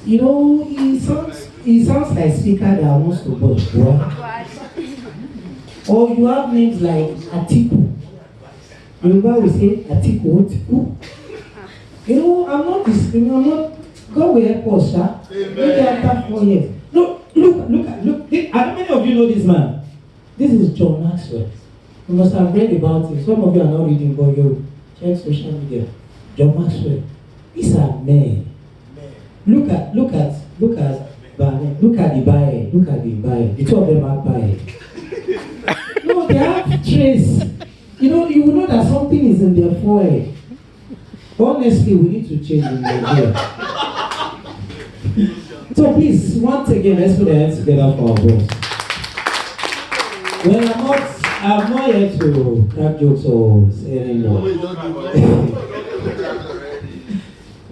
You know, he sounds like speaker that wants to bust, boy. Or you have names like Atiku. Yoruba will say Atiku, Atiku. You know, I'm not God will help us, sir. Maybe after 4 years. No, look. How many of you know this man? This is John Maxwell. You must have read about him. Some of you are not reading, but you check social media. John Maxwell. These are men. Look at the buyer. Look at the buyer. The two of them are buyer. No, they have trace. You will know that something is in their forehead. Honestly, we need to change in Nigeria. So please, once again, let's put our hands together for our boss. Well, I'm not here to crack jokes or say anymore.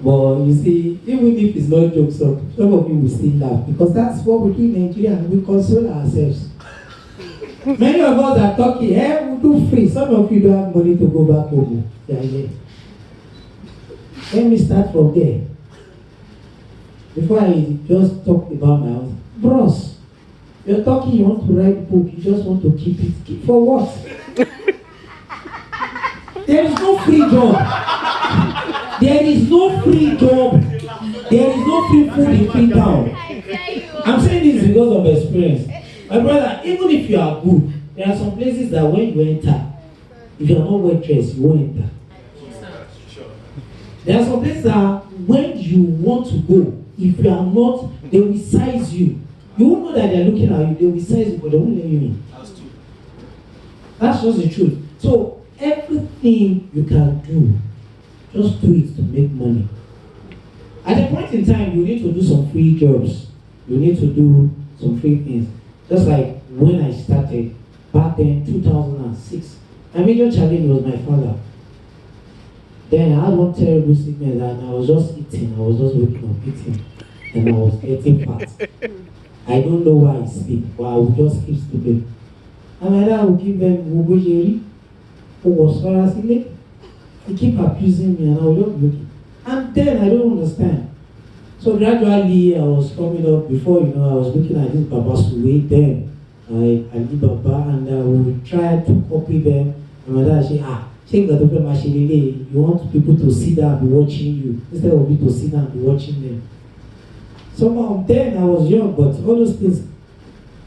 But you see, even if it's not jokes, some of you will still laugh because that's what we do in Nigeria. We console ourselves. Many of us are talking, we do free. Some of you don't have money to go back home. Yeah. Let me start from there. Before I just talk about my house. Bros, you're talking, you want to write book, you just want to keep it. Keep for what? There is no free job. There is no free job. There is no free food in Freetown. I'm saying this because of experience. My brother, even if you are good, there are some places that when you enter, if you are not well dressed, you won't enter. There are some places that when you want to go, if you are not, they will size you. You won't know that they are looking at you, they will size you, but they won't let you in. That's just the truth. So everything you can do, just do it to make money. At a point in time, you need to do some free jobs. You need to do some free things. Just like when I started back then, 2006, my major challenge was my father. Then I had one terrible sickness and I was just eating. I was just waking up eating. And I was getting fat. I don't know why I sleep, but I would just keep sleeping. And my dad would give them Mugojeri, who was Farasile. He keep abusing me and I would just look. And then I don't understand. So gradually I was coming up. Before I was looking at this Baba Suwe. Then I did Baba and I would try to copy them. And my dad said, you want people to sit down and be watching you instead of me to sit down and be watching them. Somehow then I was young, but all those things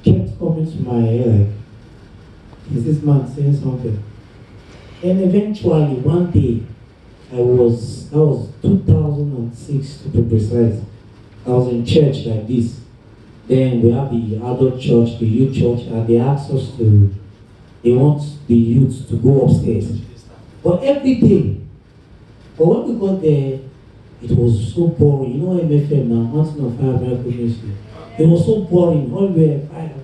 kept coming to my head like, is this man saying something? And eventually one day that was 2006 to be precise. I was in church like this. Then we have the adult church, the youth church, and they asked us they want the youth to go upstairs. But every day, but when we got there, it was so boring. You know MFM now, Mountain of Fire Miracle Ministry. It was so boring, all the way fire.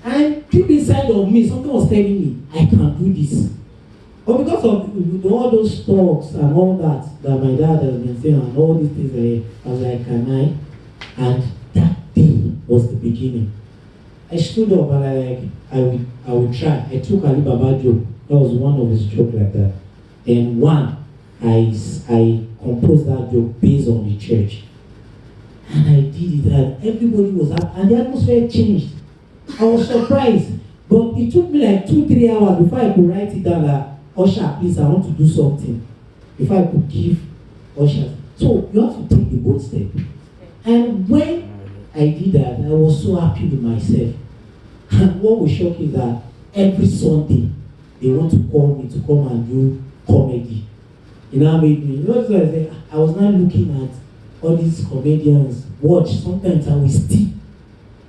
And deep inside of me, something was telling me, I can do this. But because of all those talks and all that my dad has been saying and all these things, I was like, can I? And that day was the beginning. I stood up and I would try. I took Ali Baba joke. That was one of his jokes like that. Then I composed that joke based on the church. And I did it and everybody was up and the atmosphere changed. I was surprised. But it took me like 2-3 hours before I could write it down like, Usher, please, I want to do something. Before I could give Usher. So you have to take the bold step. And when I did that, I was so happy with myself. And what was shocking is that every Sunday, they want to call me to come and do comedy. I was now looking at all these comedians. Watch, sometimes I will steal.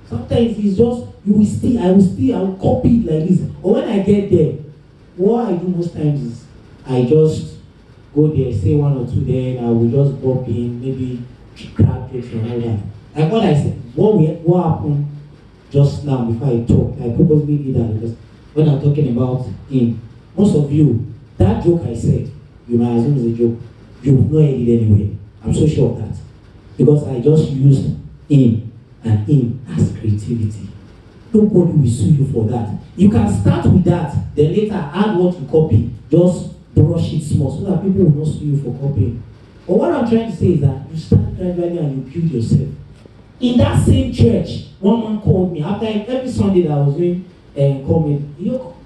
Sometimes it's just, I will copy it like this. But when I get there, what I do most times is, I just go there, say one or two, then I will just bump in, maybe crack jokes and all that. Like what I said, what happened just now before I talk, I purposely did that because when I'm talking about him, most of you, that joke I said, you might assume it's a joke. You will not heard it anyway. I'm so sure of that. Because I just used him and him as creativity. Nobody will sue you for that. You can start with that, then later add what you copy. Just brush it small so that people will not sue you for copying. But what I'm trying to say is that you start gradually and you build yourself. In that same church, one man called me after every Sunday that I was doing comedy.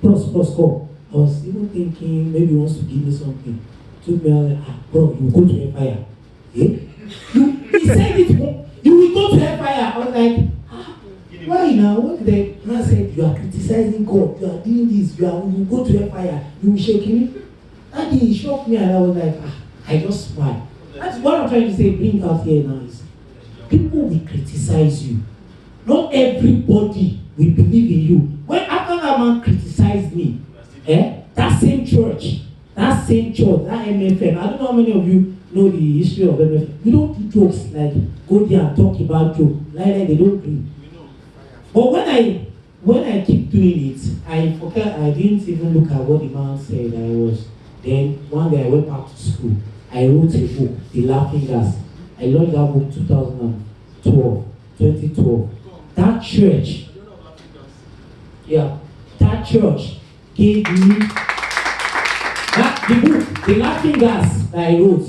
Plus call. I was even thinking maybe he wants to give me something. Took me out, bro, you will go to Empire. Eh? He said it. You will go to Empire. I was like, why now? What the man said? You are criticizing God. You are doing this. You will go to Empire. You will shake me. And he shocked me, and I was like, I just smiled. That's what I'm trying to say. Bring out here now is people will criticize you. Not everybody will believe in you. When after that man criticized me, that same church, that MFM, I don't know how many of you know the history of MFM. We don't do jokes like go there and talk about jokes. Like they don't do. But when I keep doing it, I forget. I didn't even look at what the man said. I was then one day I went back to school. I wrote a book, The Laughing Gas. I launched that book 2012. That church, that church gave me the book, The Laughing Gas that I wrote.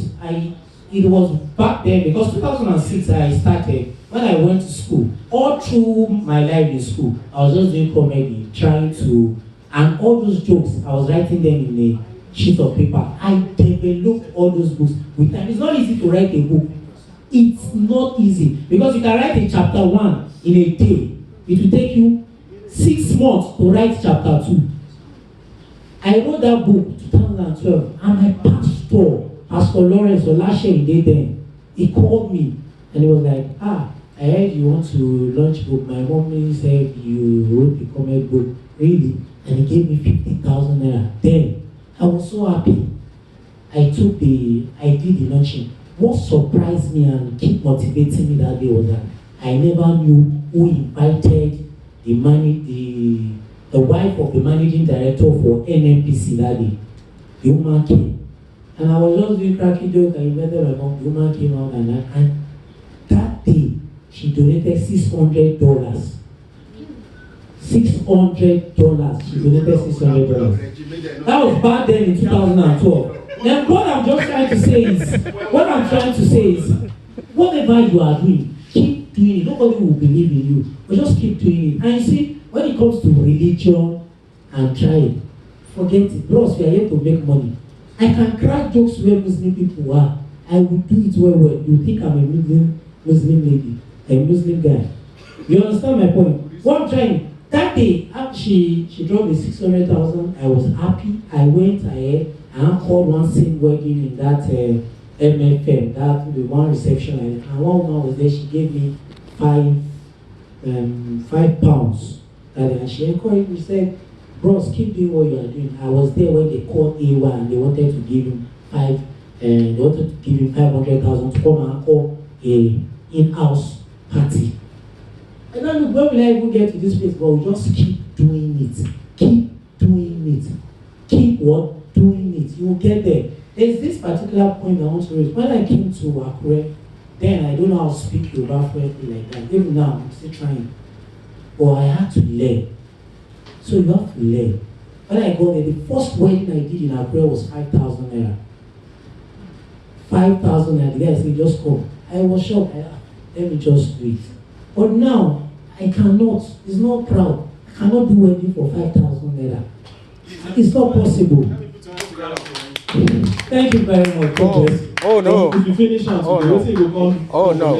It was back then because 2006 I started when I went to school. All through my life in school, I was just doing comedy, trying to, and all those jokes, I was writing them in a sheet of paper. I developed all those books with time. It's not easy to write a book. It's not easy because you can write a chapter 1 in a day. It will take you 6 months to write chapter 2. I wrote that book 2012, and my Pastor Lawrence Olashe then, he called me and he was like, I heard you want to launch book. My mommy said you wrote a comic book. Really? And he gave me 50,000 naira. Then I was so happy. I did the launching. What surprised me and kept motivating me that day was that I never knew who invited the wife of the managing director for NNPC that day. The woman came. And I was just doing cracky joke. I invited my mom. The woman came out and that day she donated $600. $600. She donated $600. That was back then in 2012. Then what I'm trying to say is, whatever you are doing, keep doing it. Nobody will believe in you, but just keep doing it. And you see, when it comes to religion and trying, forget it. Bros, we are here to make money. I can crack jokes where Muslim people are. I will do it well. You think I'm a Muslim lady, a Muslim guy. You understand my point? What I'm trying. That day, she dropped the 600,000. I was happy. I went ahead and called one same wedding in that MFM, that the one reception. And one woman was there. She gave me £5. And she encouraged me. Said, "Bros, keep doing what you are doing." I was there when they called A1 and they wanted to give him they wanted to give him 500,000 to come and call a in-house party. And then when will I even get to this place? But we'll just keep doing it. Keep doing it. Keep what? Doing it. You will get there. There's this particular point I want to raise. When I came to Akure, then I don't know how to speak Yoruba fluently like that. Even now, I'm still trying. But I had to learn. So you have to learn. When I got there, the first wedding I did in Akure was 5,000 naira. 5,000 naira. The guy said, "Just come." I was shocked. Let me just do it. But now, I cannot. It's not proud. I cannot do wedding for 5,000 naira. It's not possible. Thank you very much. Oh no. If you finish now, no.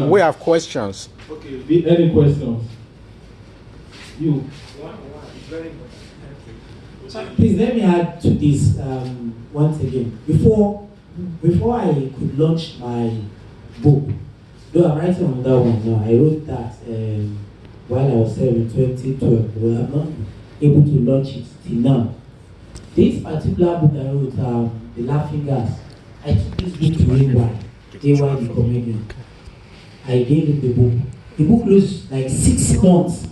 We have questions. Okay, any questions? You. Please let me add to this once again. Before I could launch my book, though I'm writing on that one now, I wrote that while I was there in 2012, but I'm not able to launch it till now. This particular book I wrote, The Laughing Gas, I took this book to AY the comedian. I gave him the book. The book looks like 6 months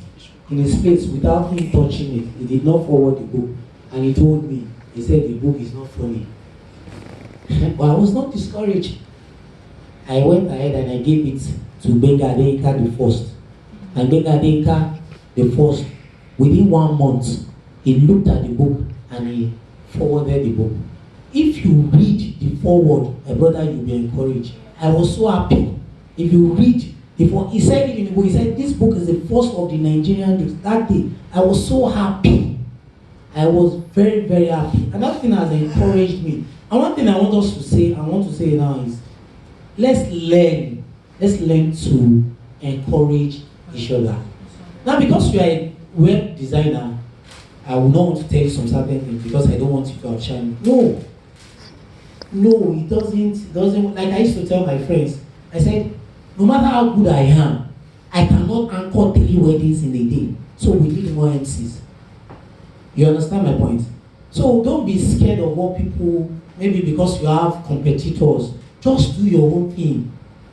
in his place without him touching it. He did not forward the book. And he told me, he said the book is not funny. But I was not discouraged. I went ahead and I gave it to Benga Adenka the first. And Benga Adenka the first, within 1 month, he looked at the book and he forwarded the book. if you read the foreword, my brother, you'll be encouraged. I was so happy. If you read the foreword, he said it in the book, he said this book is the first of the Nigerian books. That day, I was so happy. I was very, very happy. And that thing has encouraged me. And one thing I want us to say, I want to say now is, let's learn to encourage each other. Now, because you are a web designer, I will not want to tell you some certain things because I don't want you to outshine me. No, it doesn't, like I used to tell my friends, I said, no matter how good I am, I cannot anchor 3 weddings in a day. So we need more MCs. You understand my point? So don't be scared of what people, maybe because you have competitors, just do your own thing.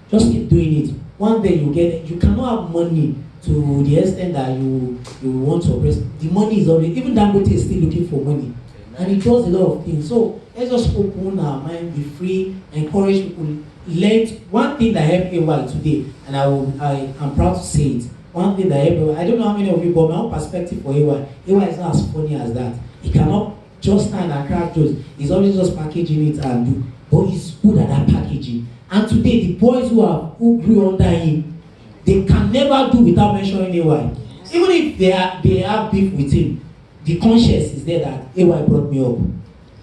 Just keep doing it. One day you get it. You cannot have money to the extent that you want to oppress. The money is already, even Dangote is still looking for money. And it does a lot of things. So let's just open our mind, be free, encourage people. Learn one thing that helped AY today, and I am proud to say it. One thing that helped AY, I don't know how many of you, but my own perspective for AY is not as funny as that. He cannot just stand and crack jokes. He's always just packaging it and do, but he's good at that packaging. And today, the boys who grew under him, they can never do without mentioning AY. Even if they have beef with him, the conscience is there that AY brought me up.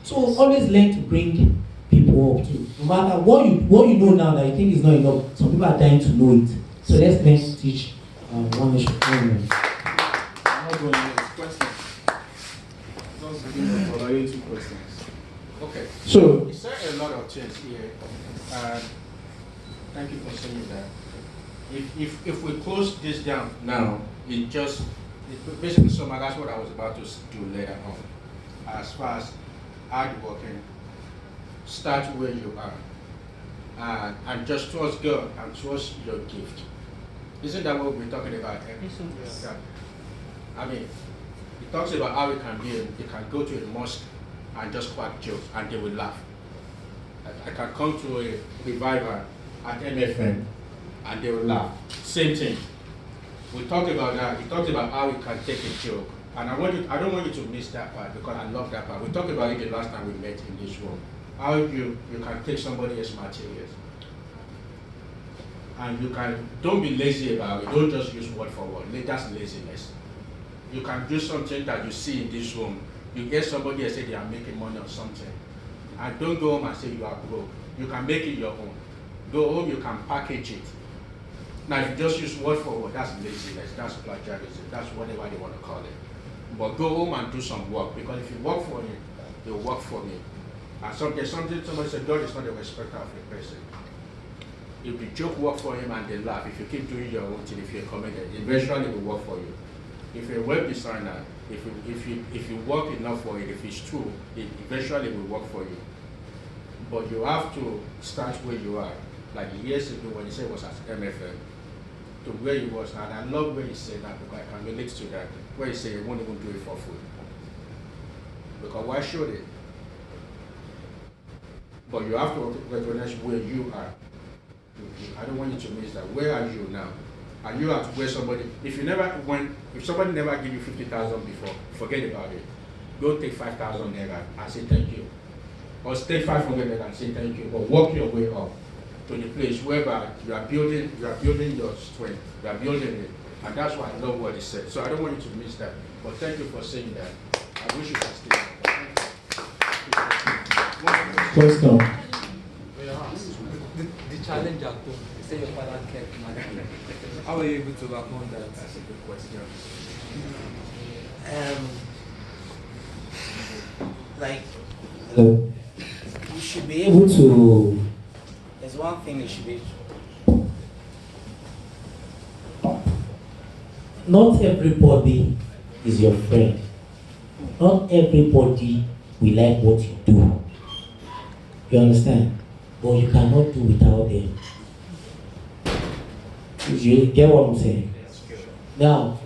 So always learn to bring people up too. No matter what you know now that you think is not enough, some people are dying to know it. So let's learn to teach one issue. I'm not going to ask questions. Just begin to follow you 2 questions. Okay. So, Is there a lot of things here? Thank you for saying that. If we close this down now, it basically that's what I was about to do later on. As far as hard working, start where you are, and just trust God and trust your gift. Isn't that what we're talking about? Yes. Yeah. I mean, it talks about how you can go to a mosque and just crack jokes and they will laugh. I can come to a revival at MFM and they will laugh. Same thing. We talked about that. We talked about how you can take a joke. And I don't want you to miss that part because I love that part. We talked about it the last time we met in this room. How you can take somebody else's materials. And don't be lazy about it. Don't just use word for word. That's laziness. You can do something that you see in this room. You hear somebody else say they are making money or something. And don't go home and say you are broke. You can make it your own. Go home, you can package it. Now, if you just use word for word, that's laziness, that's plagiarism, that's whatever they want to call it. But go home and do some work, because if you work for him, he'll work for me. And somebody said, God is not a respecter of a person. If you joke work for him and they laugh, if you keep doing your own thing, if you're a comedian, eventually it will work for you. If you're a web designer, if you work enough for it, if it's true, it eventually will work for you. But you have to start where you are. Like years ago when he said it was at MFM, to where he was, and I love where he said that because I can relate to that, where he said he won't even do it for free. Because why should it? But you have to recognize where you are. I don't want you to miss that. Where are you now? Are you at where somebody, if somebody never give you 50,000 before, forget about it. Go take 5,000 naira and say thank you. Or take 500 naira and say thank you. Or walk your way up to the place whereby you are building your strength, you are building it. And that's why I love what he said. So I don't want you to miss that. But thank you for saying that. I wish you could stay. question. The challenge at home, you say your father kept money. How were you able to overcome that? That's a good question. Like, Hello. you should be able to, there's one thing you should be, Not everybody is your friend. Not everybody will like what you do. You understand? But you cannot do without them. You get what I'm saying? Now,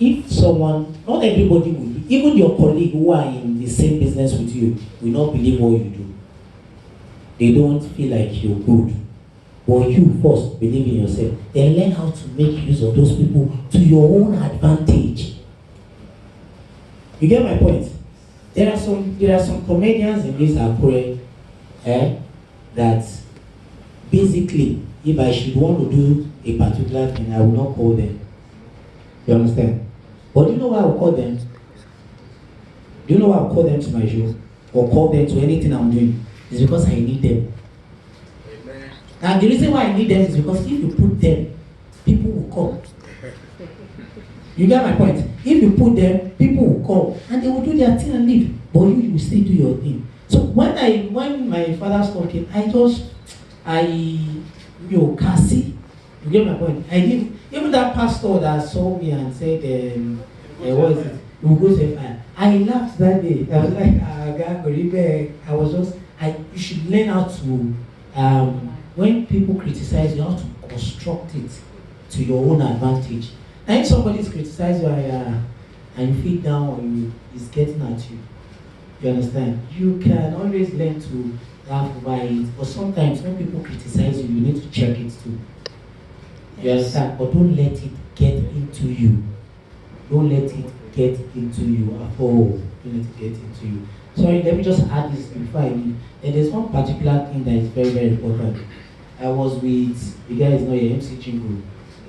if someone, not everybody will be, even your colleague who are in the same business with you, will not believe what you do. They don't feel like you're good. But you first believe in yourself. Then learn how to make use of those people to your own advantage. You get my point? There are some comedians in this Akure that basically, if I should want to do a particular thing, I will not call them. You understand? But do you know why I will call them? Do you know why I will call them to my show or call them to anything I'm doing? It's because I need them. Amen. And the reason why I need them is because if you put them, people will come. You get my point? If you put them, people will come and they will do their thing and leave. But you will still do your thing. So when my father's talking, Cassie, you get my point? I did even that pastor that saw me and said, what is it? We'll go to fire. I laughed that day. I was like, you should learn how to when people criticize you, how to construct it to your own advantage. And if somebody is criticizing you and you feel down or is getting at you, you understand? You can always learn to laugh over it. But sometimes when people criticize you, you need to check it too. You understand? But don't let it get into you. Don't let it get into you at all. Don't let it get into you. Sorry, let me just add this before I leave. And there's one particular thing that is very, very important. I was with, the guy is not a MC Jingle.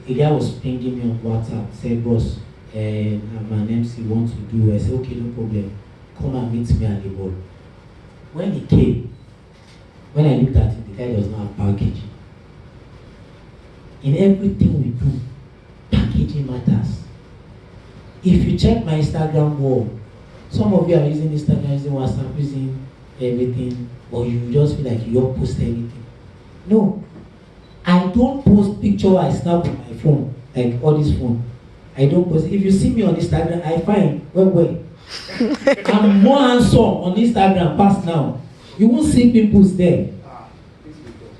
A guy was pinging me on WhatsApp, said, boss, I'm an MC, want to do. I said, okay, no problem. Come and meet me at the ball. When he came, when I looked at him, the guy does not have packaging. In everything we do, packaging matters. If you check my Instagram wall, some of you are using Instagram, using WhatsApp, using everything, but you just feel like you don't post anything. No. I don't post picture I snap on my phone, like all this phone. I don't post. If you see me on Instagram, I find, well, I'm more handsome on Instagram past now. You won't see pimples there.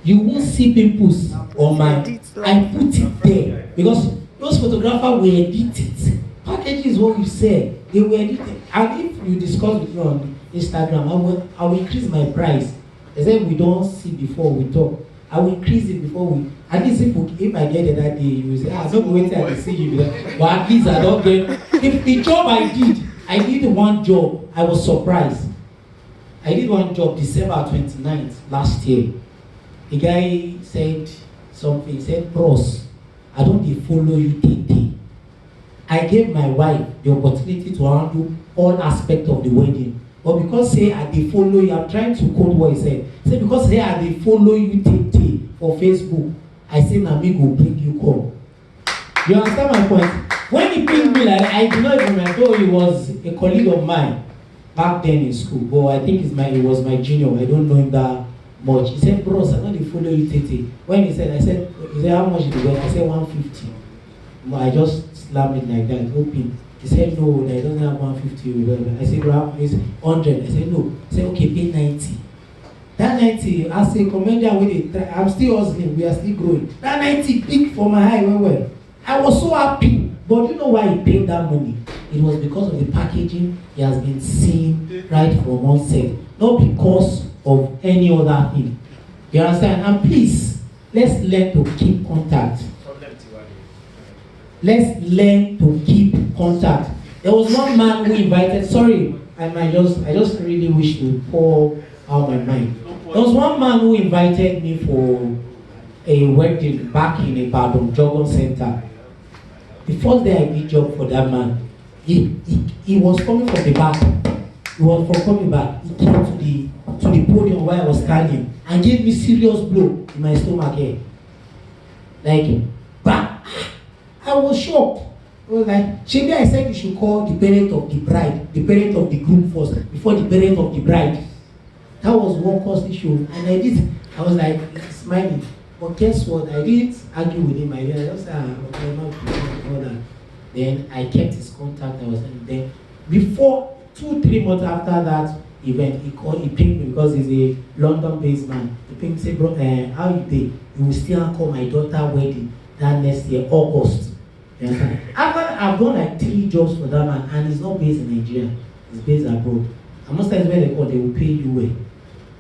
You won't see pimples on my, I put it there. Because those photographers will edit it. Packaging is what you say. They will edit it. And if you discuss with me on Instagram, I will increase my price. They say we don't see before we talk. I will increase it before we. At least if I get it that day, you will say, I don't wait till I see you. But at least I don't get. If the job I did one job, I was surprised. I did one job December 29th last year. The guy said something, he said, bros, I don't follow you today. I gave my wife the opportunity to handle all aspects of the wedding. But because say I dey follow you, I'm trying to quote what he said. Say because say I dey follow you today for Facebook, I say na me go bring you come. You understand my point? When he pinged me like I did not even know he was a colleague of mine back then in school. But I think he was my junior. I don't know him that much. He said, bros, I know they follow you today. When he said how much did you get? I said 150. I just slammed it like that, open. He said, no, I don't have 150. I said, well, it's 100. I said, no. He said, okay, pay 90. That 90, as a comedian, I'm still hustling, we are still growing. That 90 big for my eye, well. I was so happy. But you know why he paid that money? It was because of the packaging he has been seeing right from onset. Not because of any other thing. You understand? And please, let's learn to keep contact. Let's learn to keep contact. There was one man who invited, I just really wish to pour out my mind. There was one man who invited me for a wedding back in a Badon Jogon Center. The first day I did job for that man, he was coming from the back. He was coming back. He came to the podium where I was standing and gave me serious blow in my stomach here. Like, bam! I was shocked. I was like, Chibi, I said you should call the parent of the bride, the parent of the groom first, before the parent of the bride. That was one cause issue. And I was like, smiling. But guess what? I didn't argue with him. I just said, okay, I'm not that. Then I kept his contact. Then before 2-3 months after that event, he pinged me because he's a London-based man. He pinged me, say, bro, how you dey? You will still call my daughter wedding that next year, August. You understand? I've done like 3 jobs for that man, and he's not based in Nigeria. He's based abroad. And most times when they call, they will pay you well.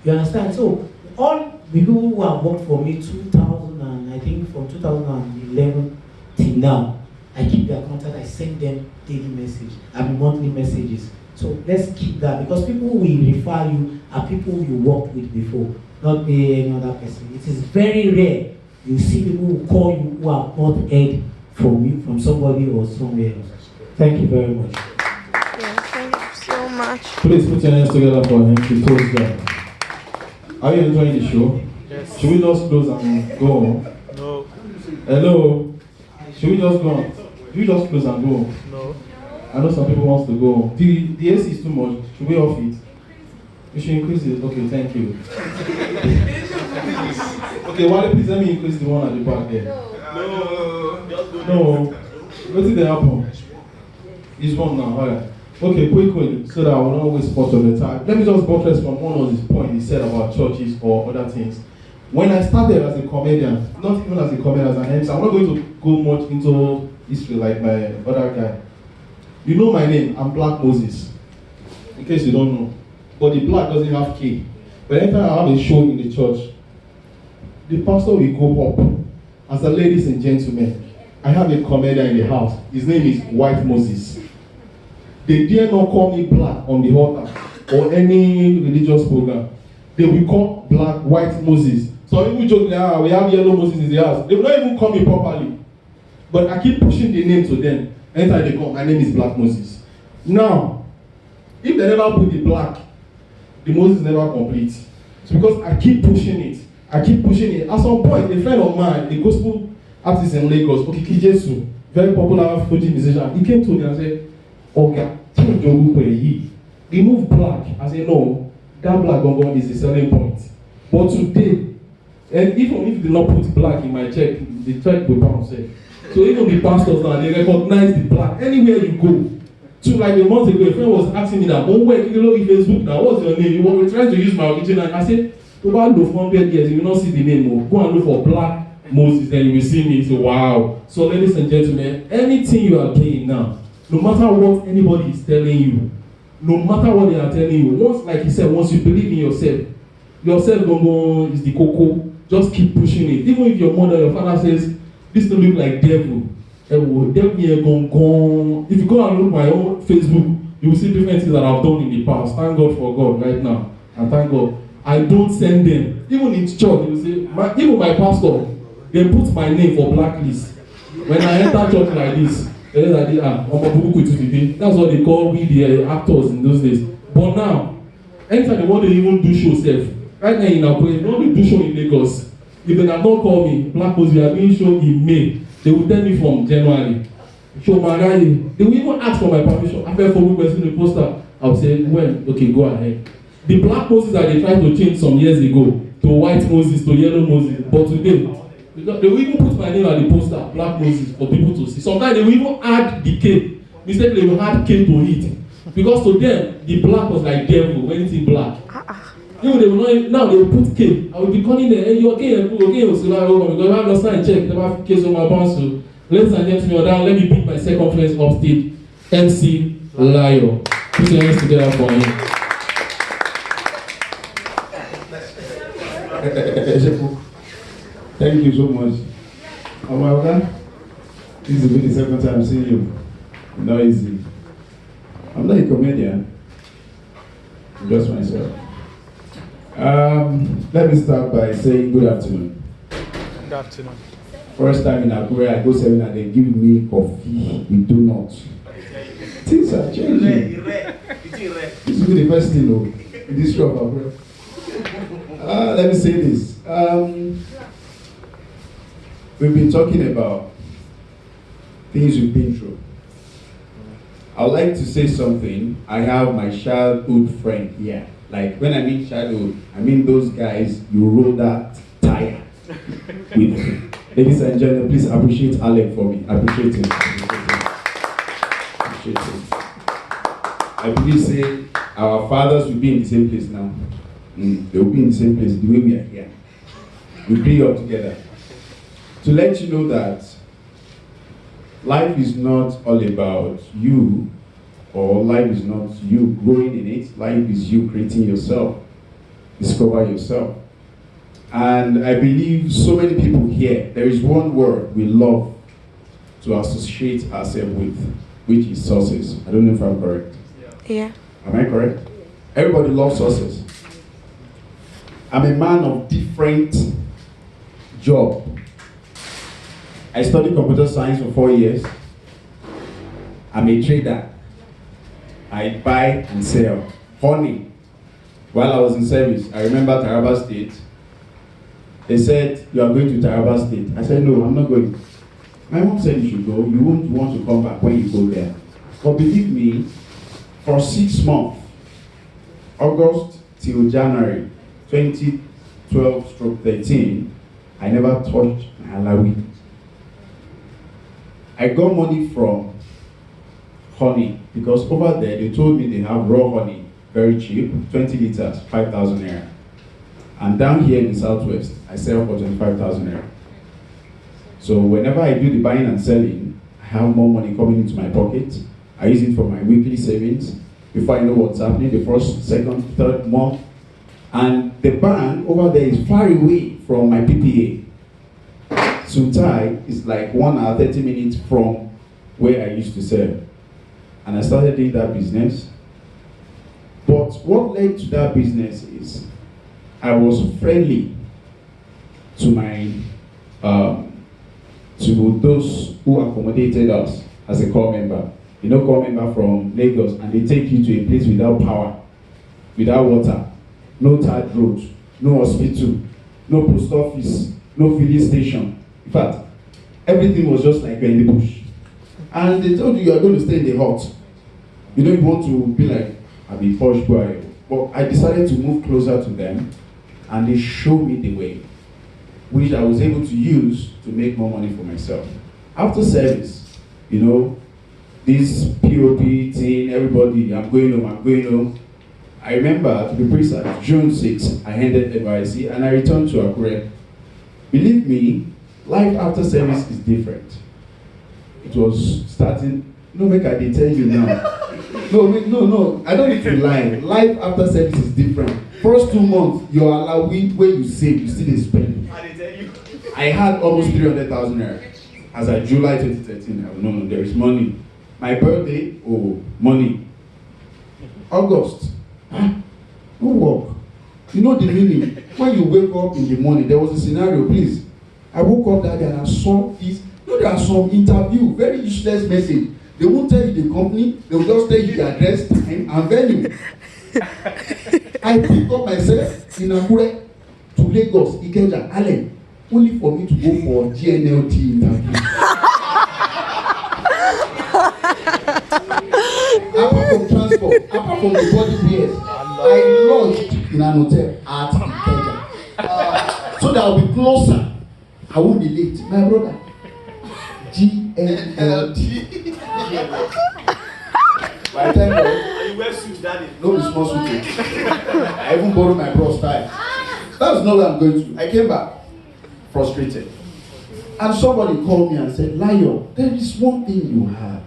You understand? So all the people who have worked for me 2000 and I think from 2011 till now, I keep their contact. I send them daily message. Monthly messages. So let's keep that, because people will refer you are people you worked with before, not be any other person. It is very rare you see people who call you who have not heard from you, from somebody or somewhere else. Thank you very much. Yeah, thank you so much. Please put your hands together for him to close down. Are you enjoying the show? Yes. Should we just close and go on? No. Hello? Should we just go on? Should we just close and go on? No. I know some people want to go. The AC is too much. Should we off it? You should increase it. Okay, thank you. Okay, Wale, please let me increase the one at the back there. No. What did they happen? It's one now. Alright. Okay, quickly, so that I will not waste much of the time. Let me just buttress from one of his points he said about churches or other things. When I started as a comedian, not even as a comedian, as an MC, I'm not going to go much into history like my other guy. You know my name, I'm Black Moses, in case you don't know. But the black doesn't have K. But anytime I have a show in the church, the pastor will go up. As a ladies and gentlemen, I have a comedian in the house. His name is White Moses. They dare not call me black on the altar or any religious program. They will call black White Moses. So people joke that we have yellow Moses in the house. They will not even call me properly. But I keep pushing the name to them. Anytime they come, my name is Black Moses. Now, if they never put the black, the Moses never complete. So because I keep pushing it. At some point, a friend of mine, a gospel artist in Lagos, Okiki Jesu, very popular Fuji musician, he came to me and said, Oga, remove black. I said, no, that black gongon is the selling point. But today, and even if they did not put black in my check, the check will bounce. So even the pastors now, they recognize the black. Anywhere you go. So like a month ago, a friend was asking me that, where can you look at Facebook now? What's your name? He was trying to use my original. And I said, over look for 100 years, you will not see the name. Go and look for Black Moses, then you will see me. So wow. So ladies and gentlemen, anything you are doing now, no matter what anybody is telling you, no matter what they are telling you, once, like he said, once you believe in yourself gongo is the cocoa. Just keep pushing it. Even if your mother, your father says, this don't look like devil. Devil here gongo. If you go and look at my own Facebook, you will see different things that I've done in the past. Thank God for God right now. And thank God. I don't send them. Even in church, they will say, even my pastor, they put my name for blacklist. When I enter church like this, they say, that's what they call we the actors in those days. But now, anytime they want to even do show self, right now in our place, they want to do show in Lagos. If they have not called me, Black Moses, we are doing show in May. They will tell me from January. Show Magayi. They will even ask for my permission. After 4 weeks, in the poster, I will say, when? Okay, go ahead. The Black Moses that they tried to change some years ago to White Moses, to Yellow Moses, but today, they will even put my name on the poster, Black Moses, for people to see. Sometimes they will even add the K. Mistakenly, they will add K to it. Because to them, the black was like devil, anything black. You they will not, now they will put K. I will be calling them, hey, you okay, because I have lost time check, never case on my bounce. So, ladies and gentlemen, let me beat my second friends upstage, MC Lio. Put your hands together for him. Thank you so much. Amaoka, this will be the second time seeing you. Not easy. I'm not a comedian. I'm just myself. Let me start by saying good afternoon. Good afternoon. First time in Akure, I go seminar, they give me coffee with donuts. Things are changing. This will be the first thing in this shop, Akure. Let me say this. We've been talking about things we've been through. I'd like to say something. I have my childhood friend here. Like when I mean childhood, I mean those guys you roll that tire with. Ladies and gentlemen, please appreciate Alec for me. Appreciate him. Appreciate him. I believe say our fathers will be in the same place now. They will be in the same place the way we are here. We grew up together. To let you know that life is not all about you, or life is not you growing in it. Life is you creating yourself, discover yourself. And I believe so many people here, there is one word we love to associate ourselves with, which is success. I don't know if I'm correct. Yeah. Am I correct? Everybody loves success. I'm a man of different job. I studied computer science for 4 years. I'm a trader. I buy and sell honey. While I was in service, I remember Taraba State. They said, you are going to Taraba State. I said, no, I'm not going. My mom said you should go. You won't want to come back when you go there. But believe me, for 6 months, August till January 2012/13, I never touched my alawi. I got money from honey because over there they told me they have raw honey, very cheap, 20 liters, 5,000 naira. And down here in the southwest, I sell for 25,000 naira. So whenever I do the buying and selling, I have more money coming into my pocket. I use it for my weekly savings. Before I know what's happening, the first, second, third month. And the bank over there is far away from my PPA. Suntai is like 1 hour, 30 minutes from where I used to sell. And I started doing that business. But what led to that business is I was friendly to my to those who accommodated us as a core member. You know, core member from Lagos, and they take you to a place without power, without water, no tarred road, no hospital, no post office, no filling station. In fact, everything was just like you're in the bush. And they told you are going to stay in the hut. You don't want to be like, I'll be posh boy. But I decided to move closer to them, and they showed me the way, which I was able to use to make more money for myself. After service, you know, this POP thing, everybody, I'm going home. I remember, to be precise, June 6th, I ended NYC and I returned to Akure. Believe me, life after service is different. It was starting, make I dey tell you now. No, I don't need to lie. Life after service is different. First 2 months, your alawi where you save, you still dey spend. I had almost 300,000 naira. As of July 2013, no, there is money. My birthday, money. August, no work. You know the meaning. When you wake up in the morning, there was a scenario, please. I woke up that day and I saw this. There are some interview, very useless message. They won't tell you the company, they will just tell you the address, time, and venue. I picked up myself in Akure to Lagos, Ikeja, Allen, only for me to go for GNLT interview. Apart from transport, apart from the body PS, I lodged in an hotel at Ikeja. So that I'll be closer. I won't be late. My brother, GNLT. By the time you wear suits, daddy. No responsibility. I even borrowed my bros tie. That's not where I'm going to. I came back frustrated. And somebody called me and said, Lion, there is one thing you have.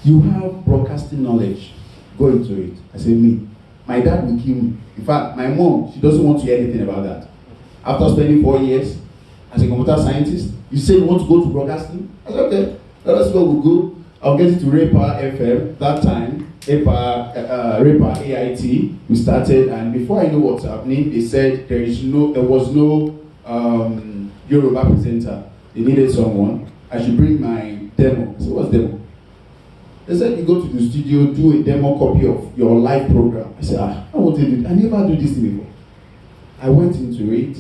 You have broadcasting knowledge. Go into it. I said, me. My dad will kill me. In fact, my mom, she doesn't want to hear anything about that. After spending 4 years as a computer scientist, you say you want to go to broadcasting? I said, okay, let us go, we'll go. I'll get into Repa FM. That time, Repa AIT, we started, and before I know what's happening, they said there was no Yoruba presenter. They needed someone. I should bring my demo. I said, what's demo? They said, you go to the studio, do a demo copy of your live program. I said, I want to do it. I never do this thing before. I went into it,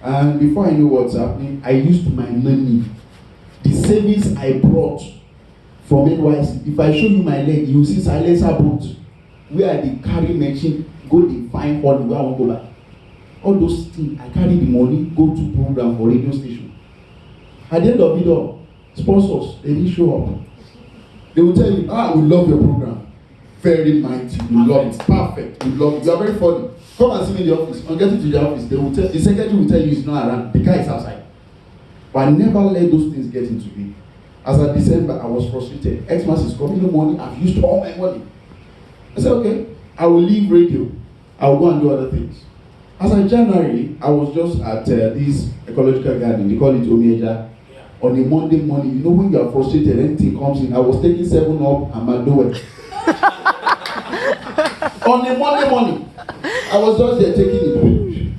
and before I knew what's happening, I used my money, the savings I brought from NYC. If I show you my leg, you will see silencer boat where they carry machine, go dey find honey where I wan go buy. All those things, I carry the money, go to program for radio station. At the end of it all, sponsors, they didn't show up. They will tell you, we love your program. Very mighty, we love it, perfect, we love it, you are very funny. Come and see me in the office. On getting to the office, they will tell, the secretary will tell you he's not around, the guy is outside. But I never let those things get into me. As of December, I was frustrated. Xmas is coming, no money, I've used all my money. I said, okay, I will leave radio. I will go and do other things. As of January, I was just at this ecological garden, they call it Omieja. On a Monday morning, you know when you are frustrated, anything comes in. I was taking 7 Up and my door. On a Monday morning, I was just there taking it.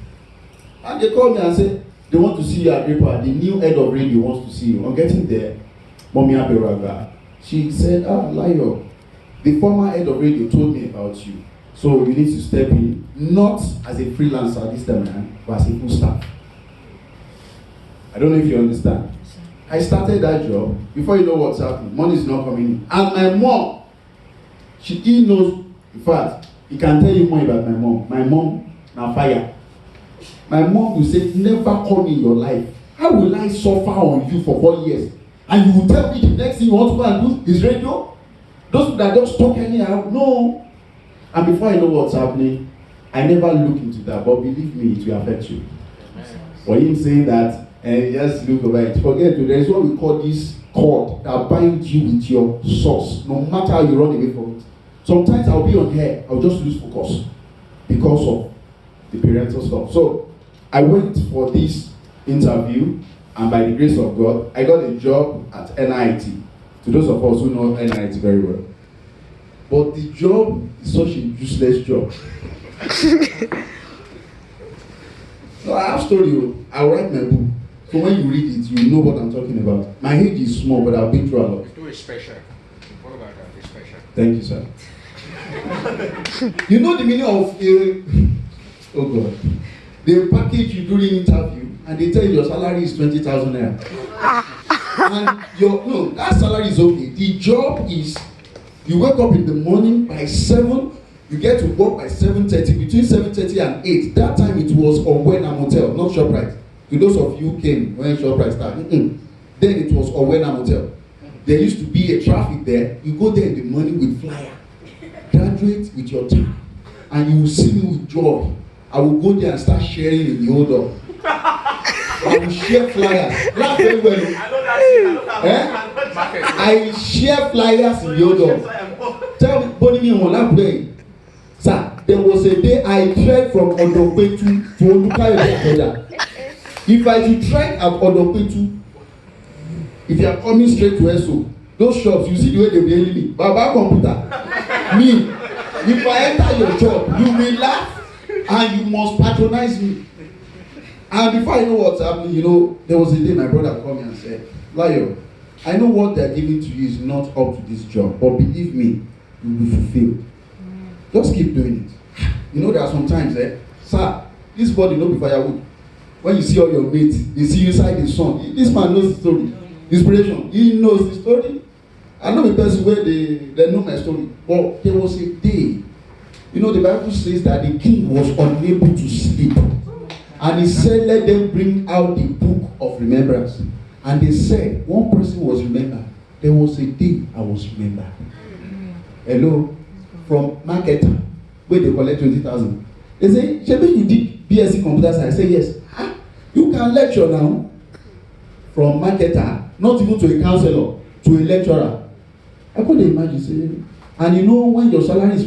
And they called me and said, they want to see you at Repa. The new head of radio wants to see you. On getting there, Mommy Aberaga, she said, Layo, the former head of radio told me about you. So you need to step in, not as a freelancer this time around, but as a full staff. I don't know if you understand. I started that job. Before you know what's happening, money is not coming in. And my mom, he knows, in fact, he can tell you more about my mom. My mom, now fire. My mom will say, never call me in your life. How will I suffer on you for 4 years? And you will tell me the next thing you want to go and do is radio? Those people that just talk anyhow? No. And before I know what's happening, I never look into that. But believe me, it will affect you. For him saying that, and just look over it. Forget it. There is what we call this cord that binds you with your source. No matter how you run away from it. Sometimes I'll be on here, I'll just lose focus because of the parental stuff. So I went for this interview, and by the grace of God, I got a job at NIT. To those of us who know NIT very well. But the job is such a useless job. So I have story. I'll write my book. So when you read it, you know what I'm talking about. My age is small, but I've been through a lot. Do it special. What about that? It's special. Thank you, sir. You know the meaning of oh God. They package you during interview and they tell you your salary is 20,000 naira. And that salary is okay. The job is you wake up in the morning by 7, you get to work by 7:30, between 7:30 and 8. That time it was Owenam Hotel, not ShopRite. To those of you who came when ShopRite started, then it was Owenam Hotel. There used to be a traffic there. You go there in the morning with flyer. Graduate with your time. And you will see me with joy. I will go there and start sharing in the odor. I will share flyers. Laugh very well. I share flyers in the odor. Tell me, Bonnie, on that play. Sir, there was a day I trekked from Odopetu to Olukayo. If I should trek at Odopetu, if you are coming straight to Eso, those shops, you see the way they will hailing me. Baba computer. Me, if I enter your shop, you will laugh and you must patronize me. And before I know what's happening, there was a day my brother called me and said, Layo, I know what they're giving to you is not up to this job, but believe me, you will be fulfilled. Just keep doing it. There are some times, sir, this body no be firewood. When you see all your mates, they see you inside the sun. This man knows the story. Inspiration. He knows the story. I know the person where they know my story. But there was a day, the Bible says that the king was unable to sleep. And he said, let them bring out the book of remembrance. And they said, one person was remembered. There was a day I was remembered. Hello? From marketer, where they collect 20,000. They say, Shebi, you did BSc computer science. I say, yes. You can lecture now. From marketer, not even to a counselor, to a lecturer. I couldn't imagine saying, and when your salary is